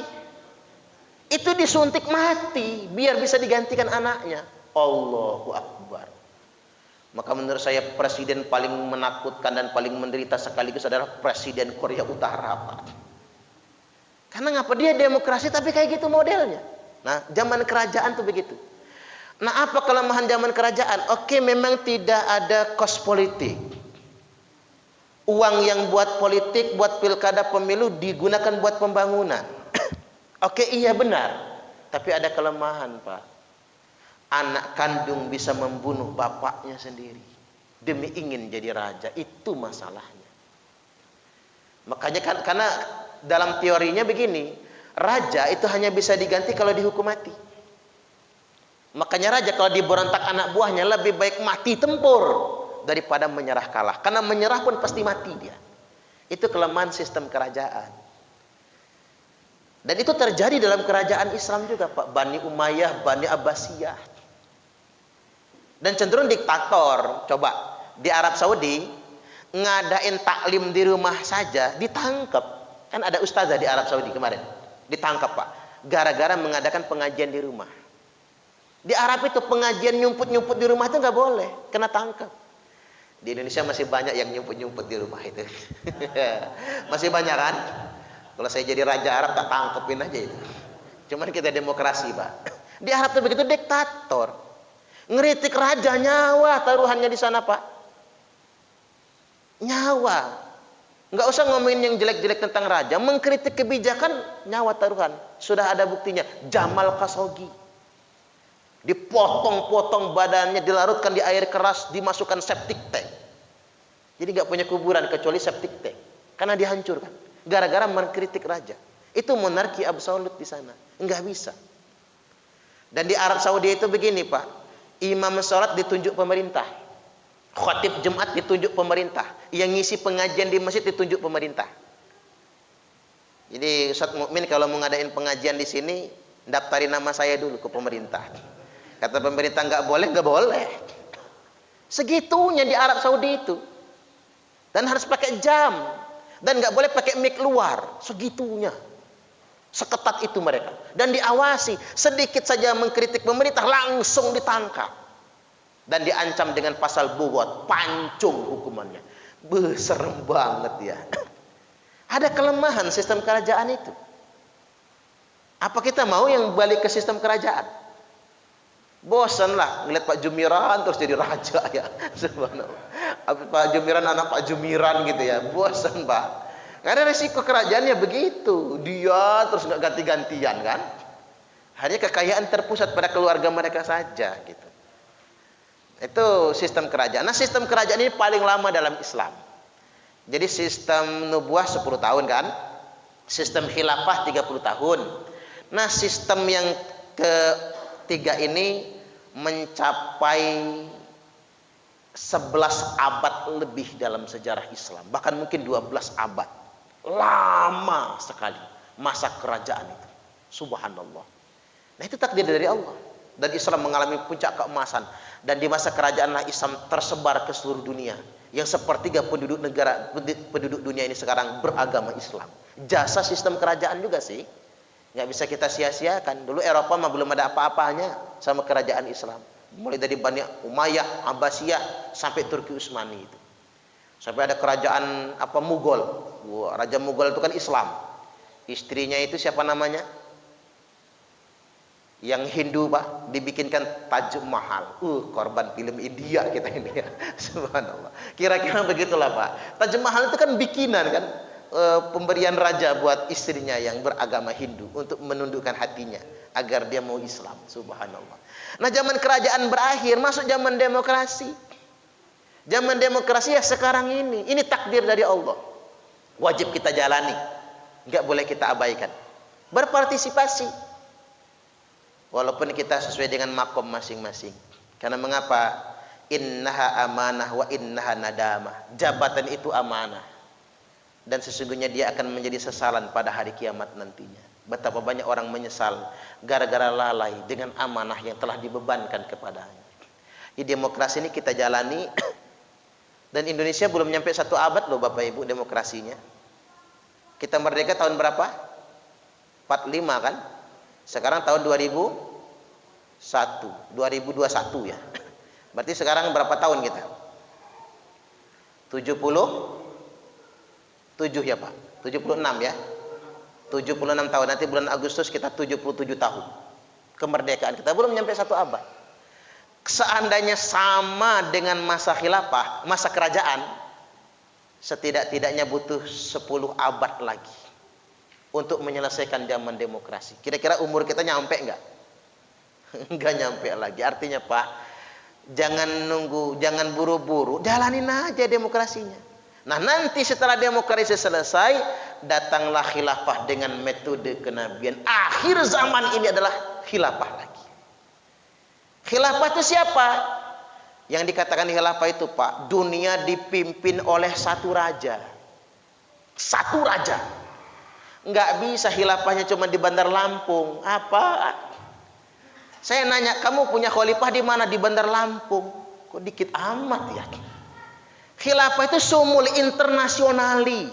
itu disuntik mati biar bisa digantikan anaknya. Allahu Akbar. Maka menurut saya presiden paling menakutkan dan paling menderita sekaligus adalah presiden Korea Utara Pak. Karena ngapa dia demokrasi tapi kayak gitu modelnya. Nah zaman kerajaan tuh begitu. Nah apa kelemahan zaman kerajaan? Oke, memang tidak ada kos politik. Uang yang buat politik, buat pilkada pemilu digunakan buat pembangunan. Oke, iya benar. Tapi ada kelemahan Pak. Anak kandung bisa membunuh bapaknya sendiri demi ingin jadi raja. Itu masalahnya. Makanya karena dalam teorinya begini, raja itu hanya bisa diganti kalau dihukum mati. Makanya raja kalau diberontak anak buahnya lebih baik mati tempur daripada menyerah kalah. Karena menyerah pun pasti mati dia. Itu kelemahan sistem kerajaan. Dan itu terjadi dalam kerajaan Islam juga Pak. Bani Umayyah, Bani Abbasiyah. Dan cenderung diktator. Coba di Arab Saudi ngadain taklim di rumah saja ditangkap. Kan ada ustazah di Arab Saudi kemarin. Ditangkap Pak. Gara-gara mengadakan pengajian di rumah. Di Arab itu pengajian nyumput-nyumput di rumah itu nggak boleh. Kena tangkap. Di Indonesia masih banyak yang nyumput-nyumput di rumah itu. Masih banyak kan? Kalau saya jadi raja Arab tak tangkepin aja itu. Cuman kita demokrasi Pak. Di Arab itu begitu diktator. Ngeritik raja nyawa taruhannya di sana Pak. Nyawa. Nggak usah ngomongin yang jelek-jelek tentang raja. Mengkritik kebijakan nyawa taruhan. Sudah ada buktinya. Jamal Khashoggi. Dipotong-potong badannya, dilarutkan di air keras, dimasukkan septic tank. Jadi nggak punya kuburan kecuali septic tank. Karena dihancurkan. Gara-gara mengkritik raja. Itu monarki absolut di sana. Nggak bisa. Dan di Arab Saudi itu begini Pak. Imam sholat ditunjuk pemerintah. Khatib Jumat ditunjuk pemerintah. Yang ngisi pengajian di masjid ditunjuk pemerintah. Jadi Ustaz Mukmin kalau mau ngadain pengajian di sini, daftarin nama saya dulu ke pemerintah. Kata pemerintah nggak boleh, nggak boleh. Segitunya di Arab Saudi itu. Dan harus pakai jam. Dan nggak boleh pakai mic luar. Segitunya. Seketat itu mereka. Dan diawasi. Sedikit saja mengkritik pemerintah langsung ditangkap. Dan diancam dengan pasal bugot. Pancung hukumannya. Serem banget ya. Ada kelemahan sistem kerajaan itu. Apa kita mau yang balik ke sistem kerajaan? Bosan lah ngeliat Pak Jumiran terus jadi raja ya. Subhanallah. Pak Jumiran anak Pak Jumiran gitu ya. Bosan Pak. Karena resiko kerajaannya begitu. Dia terus nggak ganti-gantian kan. Hanya kekayaan terpusat pada keluarga mereka saja gitu. Itu sistem kerajaan. Nah sistem kerajaan ini paling lama dalam Islam. Jadi sistem nubuah 10 tahun kan. Sistem khilafah 30 tahun. Nah sistem yang ketiga ini mencapai 11 abad lebih dalam sejarah Islam. Bahkan mungkin 12 abad. Lama sekali masa kerajaan itu. Subhanallah. Nah itu takdir dari Allah. Dan Islam mengalami puncak keemasan. Dan di masa kerajaanlah Islam tersebar ke seluruh dunia. Yang sepertiga penduduk dunia ini sekarang beragama Islam. Jasa sistem kerajaan juga sih. Nggak bisa kita sia-siakan. Dulu Eropa mah belum ada apa-apanya sama kerajaan Islam. Mulai dari Bani Umayyah, Abbasiyah sampai Turki Utsmani itu. Sampai ada kerajaan Mughal. Wah, Raja Mughal itu kan Islam. Istrinya itu siapa namanya? Yang Hindu Pak dibikinkan Taj Mahal. Korban film India kita ini ya. Subhanallah. Kira-kira begitulah Pak. Taj Mahal itu kan bikinan kan, pemberian raja buat istrinya yang beragama Hindu untuk menundukkan hatinya agar dia mau Islam. Subhanallah. Nah, zaman kerajaan berakhir, masuk zaman demokrasi. Zaman demokrasi ya sekarang ini. Ini takdir dari Allah. Wajib kita jalani. Enggak boleh kita abaikan. Berpartisipasi. Walaupun kita sesuai dengan makom masing-masing. Karena mengapa? Innaha amanah wa innaha nadamah. Jabatan itu amanah. Dan sesungguhnya dia akan menjadi sesalan pada hari kiamat nantinya. Betapa banyak orang menyesal gara-gara lalai dengan amanah yang telah dibebankan kepadanya. Di demokrasi ini kita jalani. Dan Indonesia belum nyampe 1 abad loh Bapak Ibu demokrasinya. Kita merdeka tahun berapa? 45 kan? Sekarang tahun 2021 ya. Berarti sekarang berapa tahun kita? 77 ya Pak. 76 ya. 76 tahun. Nanti bulan Agustus kita 77 tahun. Kemerdekaan kita belum nyampe 1 abad. Seandainya sama dengan masa khilafah, masa kerajaan, setidak-tidaknya butuh 10 abad lagi untuk menyelesaikan zaman demokrasi. Kira-kira umur kita nyampe enggak? Enggak nyampe lagi. Artinya Pak, jangan nunggu, jangan buru-buru, jalanin aja demokrasinya. Nah, nanti setelah demokrasi selesai, datanglah khilafah dengan metode kenabian. Akhir zaman ini adalah khilafah lagi. Khilafah itu siapa? Yang dikatakan khilafah itu Pak, dunia dipimpin oleh satu raja. Satu raja. Enggak bisa khilafahnya cuma di Bandar Lampung. Apa? Saya nanya, kamu punya khalifah di mana? Di Bandar Lampung. Kok dikit amat ya? Khilafah itu sumul internasionali.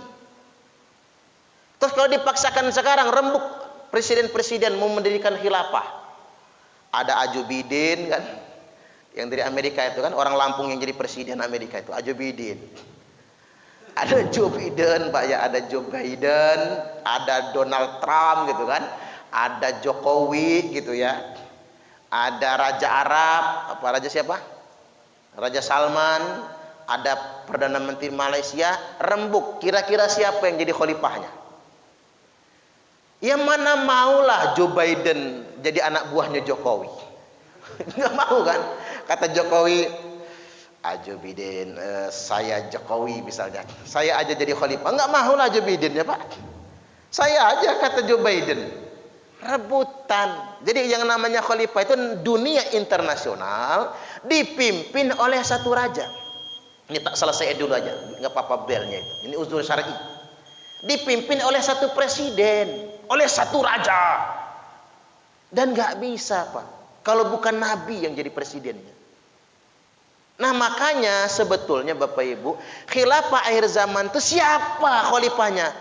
Terus kalau dipaksakan sekarang, rembuk presiden-presiden mau mendirikan khilafah. Ada Ajubidin kan, yang dari Amerika itu kan, orang Lampung yang jadi presiden Amerika itu, Ajubidin. Ada Joe Biden, Pak ya, ada Joe Biden, ada Donald Trump gitu kan, ada Jokowi gitu ya, ada Raja Arab, apa raja siapa? Raja Salman, ada Perdana Menteri Malaysia, rembuk, kira-kira siapa yang jadi khalifahnya? Yang mana maulah Joe Biden jadi anak buahnya Jokowi? Nggak mau kan? Kata Jokowi, Joe Biden, saya Jokowi misalnya, saya aja jadi khalifah. Nggak maulah Joe Biden ya Pak. Saya aja, kata Joe Biden. Rebutan. Jadi yang namanya khalifah itu dunia internasional dipimpin oleh satu raja. Ini tak selesai dulu aja, nggak apa-apa belnya itu. Ini uzur syar'i. Dipimpin oleh satu presiden, oleh satu raja. Dan nggak bisa Pak, kalau bukan Nabi yang jadi presidennya. Nah makanya sebetulnya Bapak Ibu, khilafah akhir zaman itu siapa khalifahnya?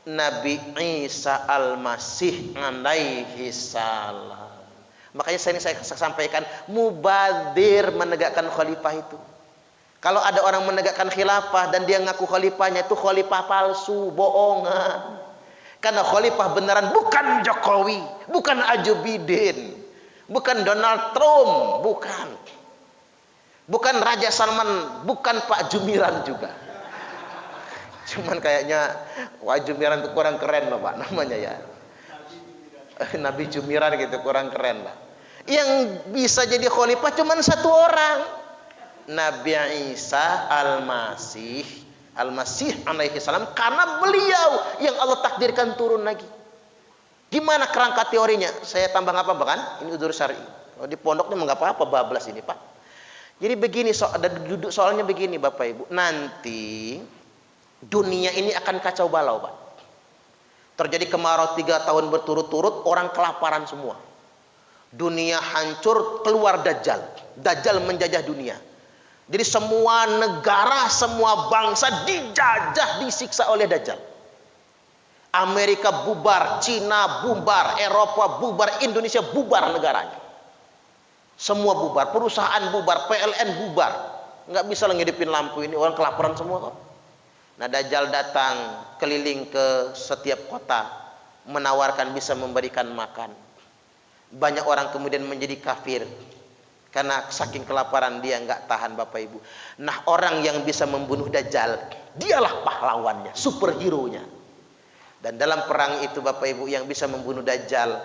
Nabi Isa Al-Masih alaihi salam. Makanya saya sampaikan, mubadir menegakkan khalifah itu. Kalau ada orang menegakkan khilafah dan dia ngaku khalifahnya, itu khalifah palsu, bohongan. Karena khalifah beneran bukan Jokowi, bukan Ajubidin, bukan Donald Trump, bukan. Bukan Raja Salman, bukan Pak Jumiran juga. Cuman kayaknya Pak Jumiran itu kurang keren loh Pak namanya ya. Nabi Jumiran gitu, kurang keren lah. Yang bisa jadi khalifah cuman satu orang. Nabi Isa Al-Masih alaihi salam, karena beliau yang Allah takdirkan turun lagi. Gimana kerangka teorinya? Saya tambah apa kan? Ini udzur syar'i. Kalau di pondok ini enggak apa-apa bablas ini Pak. Jadi begini, ada duduk soalnya begini Bapak Ibu. Nanti dunia ini akan kacau balau Pak. Terjadi kemarau 3 tahun berturut-turut, orang kelaparan semua. Dunia hancur, keluar Dajjal. Dajjal menjajah dunia. Jadi semua negara, semua bangsa dijajah, disiksa oleh Dajjal. Amerika bubar, Cina bubar, Eropa bubar, Indonesia bubar negaranya. Semua bubar, perusahaan bubar, PLN bubar. Nggak bisa ngidupin lampu ini, orang kelaparan semua kok. Nah Dajjal datang keliling ke setiap kota, menawarkan bisa memberikan makan. Banyak orang kemudian menjadi kafir karena saking kelaparan dia nggak tahan Bapak Ibu. Nah, orang yang bisa membunuh Dajjal, dialah pahlawannya, superhero-nya. Dan dalam perang itu Bapak Ibu yang bisa membunuh Dajjal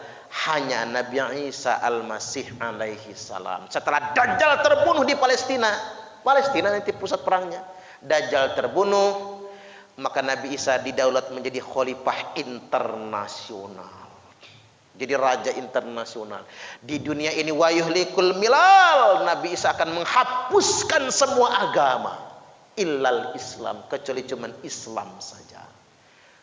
hanya Nabi Isa Al-Masih alaihi salam. Setelah Dajjal terbunuh di Palestina, Palestina nanti pusat perangnya. Dajjal terbunuh, maka Nabi Isa didaulat menjadi khalifah internasional. Jadi raja internasional. Di dunia ini wa yuhlikul milal, Nabi Isa akan menghapuskan semua agama illal Islam, kecuali cuman Islam saja.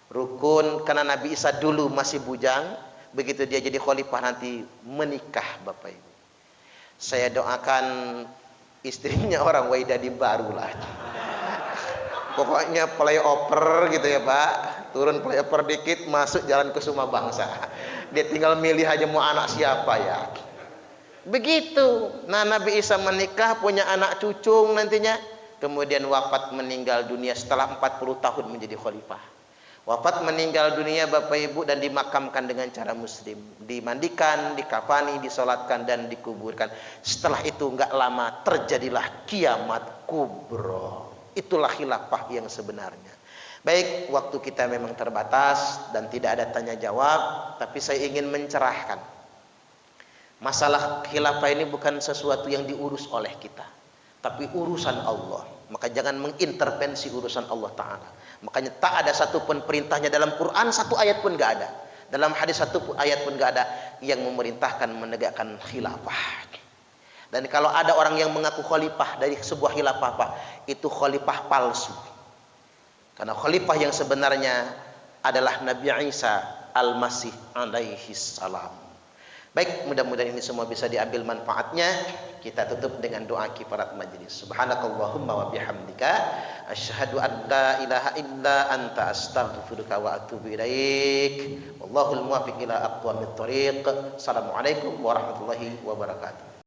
Rukun, karena Nabi Isa dulu masih bujang, begitu dia jadi khalifah nanti menikah Bapak Ibu. Saya doakan istrinya orang Waidadi baru lah. Pokoknya flyover gitu ya Pak, turun flyover dikit masuk jalan Kusuma Bangsa. Dia tinggal milih aja mau anak siapa ya. Begitu. Nah, Nabi Isa menikah, punya anak cucu nantinya, kemudian wafat meninggal dunia setelah 40 tahun menjadi khalifah. Wafat meninggal dunia Bapak Ibu dan dimakamkan dengan cara muslim, dimandikan, dikafani, disolatkan dan dikuburkan. Setelah itu enggak lama terjadilah kiamat kubro. Itulah khilafah yang sebenarnya. Baik, waktu kita memang terbatas dan tidak ada tanya jawab, tapi saya ingin mencerahkan. Masalah khilafah ini bukan sesuatu yang diurus oleh kita, tapi urusan Allah. Maka jangan mengintervensi urusan Allah Ta'ala. Makanya tak ada satupun perintahnya dalam Quran, satu ayat pun gak ada. Dalam hadis satu ayat pun gak ada yang memerintahkan menegakkan khilafah. Dan kalau ada orang yang mengaku khalifah dari sebuah khilafah, Pak, itu khalifah palsu. Karena khalifah yang sebenarnya adalah Nabi Isa Al-Masih alaihi salam. Baik, mudah-mudahan ini semua bisa diambil manfaatnya. Kita tutup dengan doa kifarat majlis. Subhanakallahumma wa bihamdika asyhadu an la ilaha illa anta astaghfiruka wa atubu ilaik. Wallahul muwaffiq ila aqwamit thoriq. Assalamualaikum warahmatullahi wabarakatuh.